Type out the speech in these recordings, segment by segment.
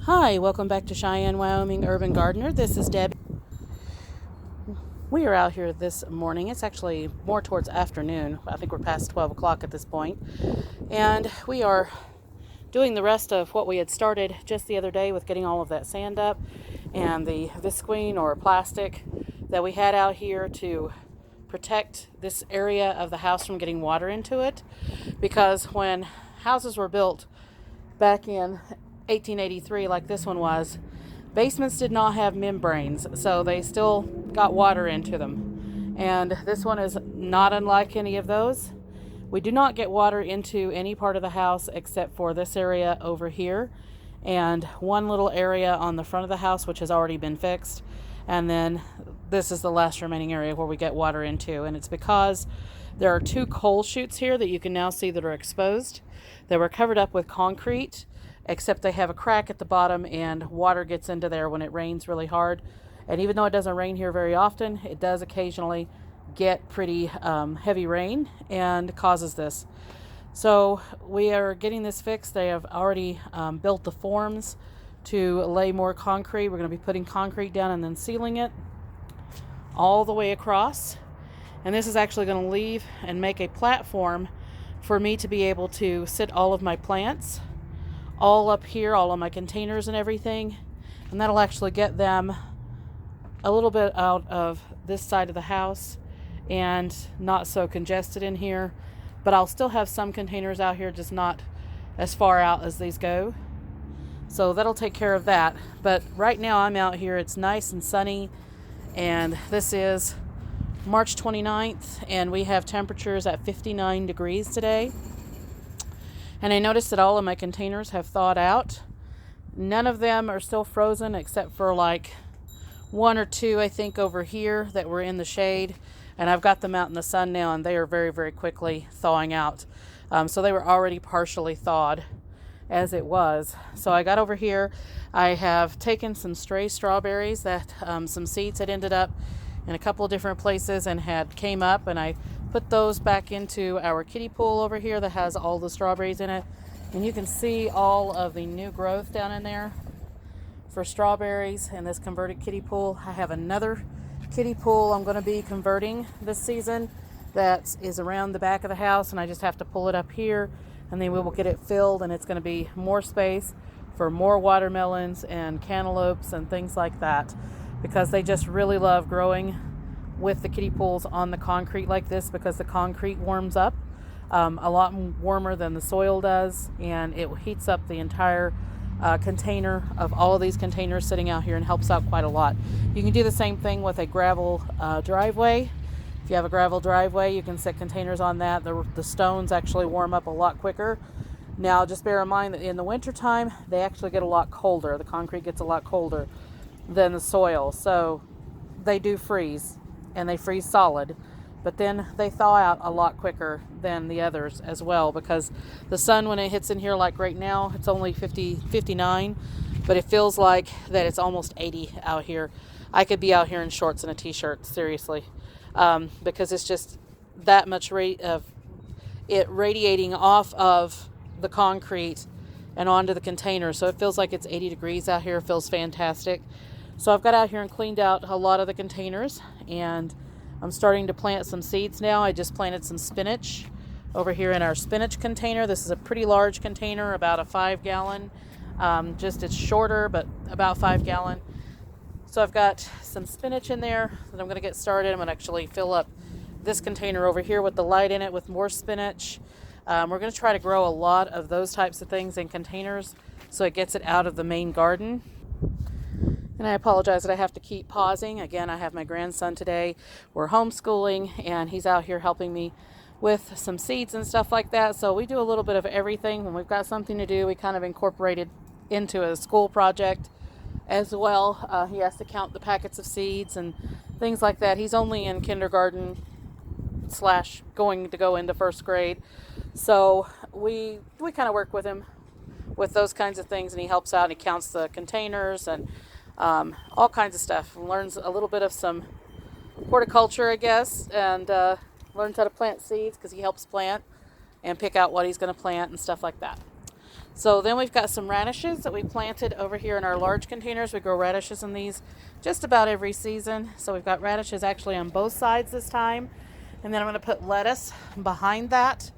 Hi, welcome back to Cheyenne, Wyoming Urban Gardener. This is Debbie. We are out here this morning. It's actually more towards afternoon. I think we're past 12 o'clock at this point. And we are doing the rest of what we had started just the other day with getting all of that sand up and the visqueen or plastic that we had out here to protect this area of the house from getting water into it. Because when houses were built back in 1883, like this one was, basements did not have membranes, so they still got water into them. And this one is not unlike any of those. We do not get water into any part of the house except for this area over here and one little area on the front of the house, which has already been fixed. And then this is the last remaining area where we get water into. And it's because there are two coal chutes here that you can now see that are exposed. They were covered up with concrete, except they have a crack at the bottom and water gets into there when it rains really hard. And even though it doesn't rain here very often, it does occasionally get pretty heavy rain and causes this. So we are getting this fixed. They have already built the forms to lay more concrete. We're going to be putting concrete down and then sealing it all the way across. And this is actually going to leave and make a platform for me to be able to sit all of my plants all up here, all of my containers and everything. And that'll actually get them a little bit out of this side of the house and not so congested in here. But I'll still have some containers out here, just not as far out as these go. So that'll take care of that. But right now I'm out here, it's nice and sunny, and this is March 29th, and we have temperatures at 59 degrees today. And I noticed that all of my containers have thawed out. None of them are still frozen except for like one or two, I think, over here that were in the shade. And I've got them out in the sun now, and they are very, very quickly thawing out. So they were already partially thawed as it was. So I got over here. I have taken some stray strawberries that some seeds had ended up in a couple of different places and had came up, and I put those back into our kiddie pool over here that has all the strawberries in it. And you can see all of the new growth down in there for strawberries in this converted kiddie pool. I have another kiddie pool I'm going to be converting this season that is around the back of the house, and I just have to pull it up here and then we will get it filled, and it's going to be more space for more watermelons and cantaloupes and things like that, because they just really love growing with the kiddie pools on the concrete like this, because the concrete warms up a lot warmer than the soil does, and it heats up the entire container of all of these containers sitting out here and helps out quite a lot. You can do the same thing with a gravel driveway. If you have a gravel driveway, you can set containers on that. The stones actually warm up a lot quicker. Now just bear in mind that in the wintertime they actually get a lot colder. The concrete gets a lot colder than the soil, so they do freeze, and they freeze solid, but then they thaw out a lot quicker than the others as well, because the sun, when it hits in here, like right now, it's only 59, but it feels like that it's almost 80 out here. I could be out here in shorts and a t-shirt, seriously, because it's just that much rate of it radiating off of the concrete and onto the container. So it feels like it's 80 degrees out here. It feels fantastic. So I've got out here and cleaned out a lot of the containers, and I'm starting to plant some seeds now. I just planted some spinach over here in our spinach container. This is a pretty large container, about a 5-gallon. Just it's shorter, but about 5-gallon. So I've got some spinach in there that I'm going to get started. I'm going to actually fill up this container over here with the light in it with more spinach. We're going to try to grow a lot of those types of things in containers so it gets it out of the main garden. And I apologize that I have to keep pausing. Again, I have my grandson today. We're homeschooling, and he's out here helping me with some seeds and stuff like that. So we do a little bit of everything. When we've got something to do, we kind of incorporate it into a school project as well. He has to count the packets of seeds and things like that. He's only in kindergarten / going to go into first grade. So we kind of work with him with those kinds of things, and he helps out and he counts the containers and all kinds of stuff. Learns a little bit of some horticulture, I guess, and learns how to plant seeds because he helps plant and pick out what he's going to plant and stuff like that. So then we've got some radishes that we planted over here in our large containers. We grow radishes in these just about every season. So we've got radishes actually on both sides this time. And then I'm going to put lettuce behind that.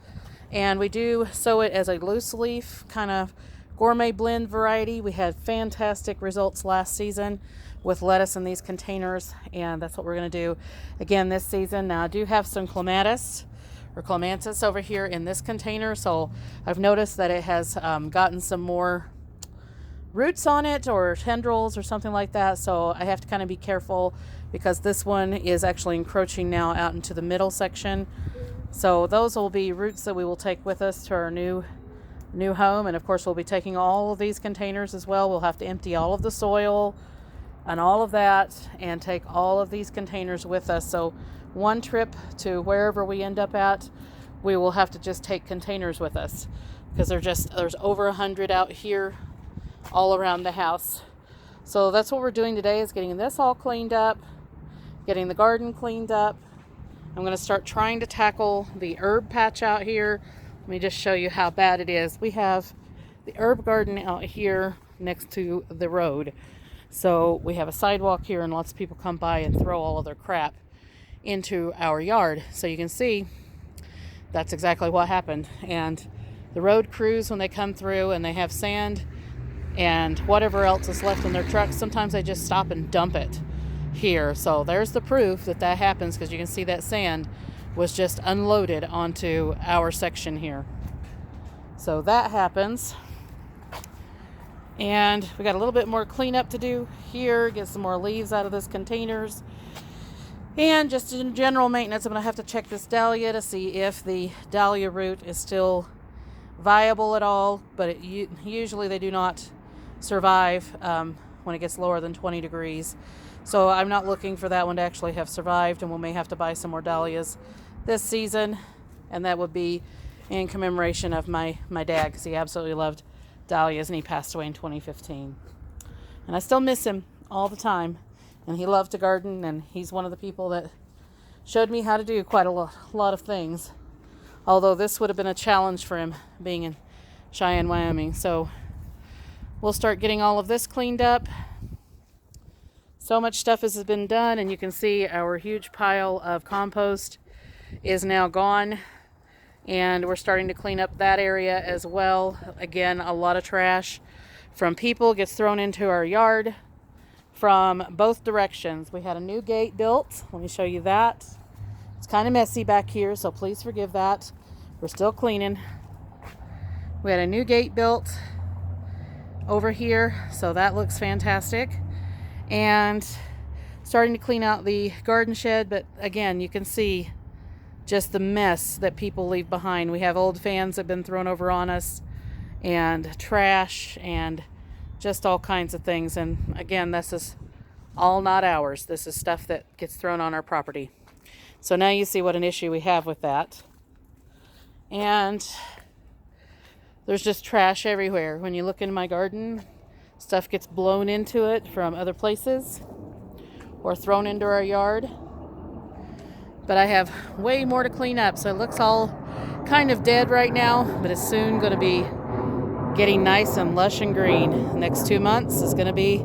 And we do sow it as a loose leaf kind of gourmet blend variety. We had fantastic results last season with lettuce in these containers. And that's what we're going to do again this season. Now I do have some clematis or clematis over here in this container, so I've noticed that it has gotten some more roots on it or tendrils or something like that, so I have to kind of be careful because this one is actually encroaching now out into the middle section. So those will be roots that we will take with us to our new home, and of course we'll be taking all of these containers as well. We'll have to empty all of the soil and all of that and take all of these containers with us. So one trip to wherever we end up at, we will have to just take containers with us because there's over 100 out here all around the house. So that's what we're doing today, is getting this all cleaned up, getting the garden cleaned up. I'm going to start trying to tackle the herb patch out here. Let me just show you how bad it is. We have the herb garden out here next to the road. So we have a sidewalk here and lots of people come by and throw all of their crap into our yard. So you can see that's exactly what happened. And the road crews, when they come through and they have sand and whatever else is left in their trucks, sometimes they just stop and dump it here. So there's the proof that that happens, because you can see that sand was just unloaded onto our section here. So that happens. And we got a little bit more cleanup to do here, get some more leaves out of those containers. And just in general maintenance, I'm going to have to check this dahlia to see if the dahlia root is still viable at all. But usually they do not survive when it gets lower than 20 degrees. So I'm not looking for that one to actually have survived, and we may have to buy some more dahlias this season. And that would be in commemoration of my dad, because he absolutely loved dahlias and he passed away in 2015. And I still miss him all the time. And he loved to garden, and he's one of the people that showed me how to do quite a lot of things. Although this would have been a challenge for him being in Cheyenne, Wyoming. So we'll start getting all of this cleaned up. So much stuff has been done, and you can see our huge pile of compost is now gone. And we're starting to clean up that area as well. Again, a lot of trash from people gets thrown into our yard from both directions. We had a new gate built. Let me show you that. It's kind of messy back here, so please forgive that. We're still cleaning. We had a new gate built over here, so that looks fantastic. And starting to clean out the garden shed, but again, you can see just the mess that people leave behind. We have old fans that have been thrown over on us, and trash, and just all kinds of things. And again, this is all not ours. This is stuff that gets thrown on our property. So now you see what an issue we have with that. And there's just trash everywhere. When you look in my garden, stuff gets blown into it from other places or thrown into our yard. But I have way more to clean up, so it looks all kind of dead right now, but it's soon going to be getting nice and lush and green. The next 2 months is going to be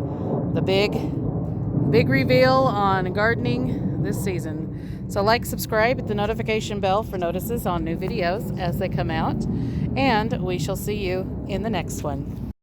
the big reveal on gardening this season. So like, subscribe, hit the notification bell for notices on new videos as they come out, and we shall see you in the next one.